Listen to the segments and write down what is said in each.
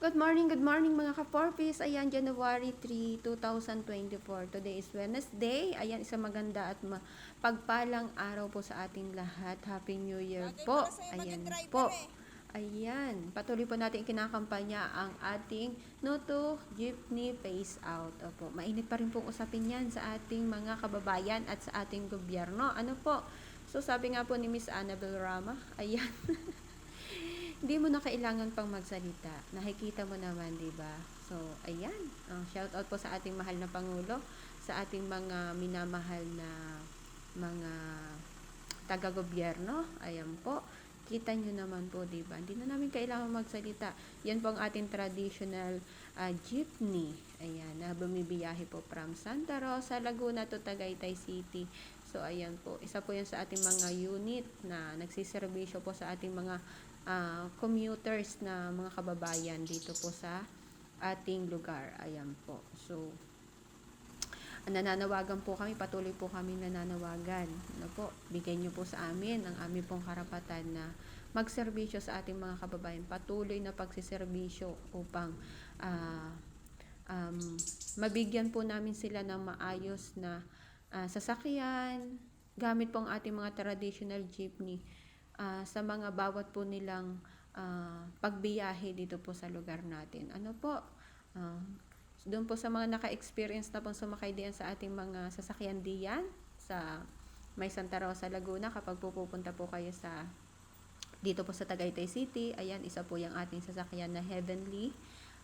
good morning mga ka-Porpis. Ayan, January 3, 2024. Today is Wednesday. Ayan, isang maganda at pagpalang araw po sa ating lahat. Happy New Year po. Ayan po. Ayan, patuloy po natin kinakampanya ang ating Noto Jeepney Phase Out. Opo, mainit pa rin pong usapin yan sa ating mga kababayan at sa ating gobyerno. Ano po? So, sabi nga po ni Miss Annabel Rama, ayan, hindi mo na kailangan pang magsalita. Nakikita mo naman, di ba? So, ayan. Shout out po sa ating mahal na Pangulo, sa ating mga minamahal na mga taga-gobyerno. Ayan po. Kita nyo naman po, di ba? Hindi na namin kailangan magsalita. Yan po ang ating traditional jeepney. Ayan, na bumibiyahe po from Santa Rosa, Laguna to Tagaytay City. So, ayan po. Isa po yan sa ating mga unit na nagsiservisyo po sa ating mga commuters na mga kababayan dito po sa ating lugar. Ayan po. So, nananawagan po kami, patuloy po kami nananawagan. Ano po, bigyan niyo po sa amin ang aming pong karapatan na magserbisyo sa ating mga kababayan. Patuloy na pagsiservisyo upang mabigyan po namin sila ng maayos na sasakyan, gamit po ang ating mga traditional jeepney sa mga bawat po nilang pagbiyahe dito po sa lugar natin. Ano po, doon po sa mga naka-experience na pong sumakay diyan sa ating mga sasakyan diyan sa may Santa Rosa, Laguna, kapag pupunta po kayo sa dito po sa Tagaytay City, ayan, isa po yung ating sasakyan na Heavenly.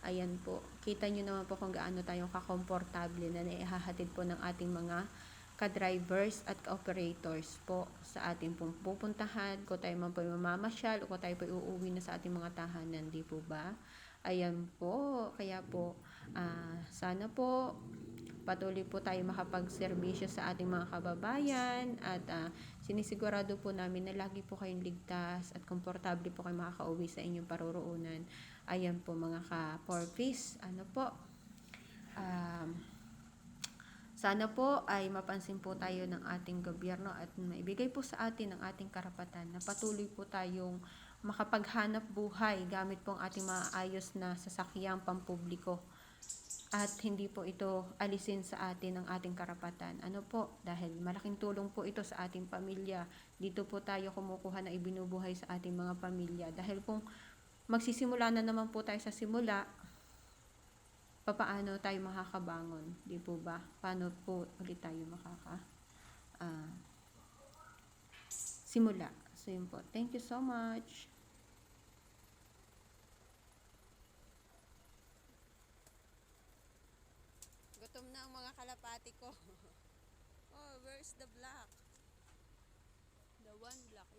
Ayan po, kita nyo naman po kung gaano tayong kakomportable na naihahatid po ng ating mga ka-drivers at ka-operators po sa ating pong pupuntahan, kung tayo man po mamamasyal o kung tayo po uuwi na sa ating mga tahanan, di po ba? Ayan po, kaya po sana po patuloy po tayo makapagserbisyo sa ating mga kababayan at sinisigurado po namin na lagi po kayong ligtas at komportable po kayo makakauwi sa inyong paroroonan. Ayan po mga ka-Porpis, ano po, sana po ay mapansin po tayo ng ating gobyerno at maibigay po sa atin ang ating karapatan na patuloy po tayong makapaghanap buhay gamit po ang ating maayos na sasakyang pampubliko at hindi po ito alisin sa atin ang ating karapatan. Ano po, dahil malaking tulong po ito sa ating pamilya. Dito po tayo kumukuha na ibinubuhay sa ating mga pamilya. Dahil kung magsisimula na naman po tayo sa simula, paano tayo makakabangon? Di po ba? Paano po ulit tayo simula? So yun po. Thank you so much. Gutom na ang mga kalapati ko. Oh, where's the black? The one black.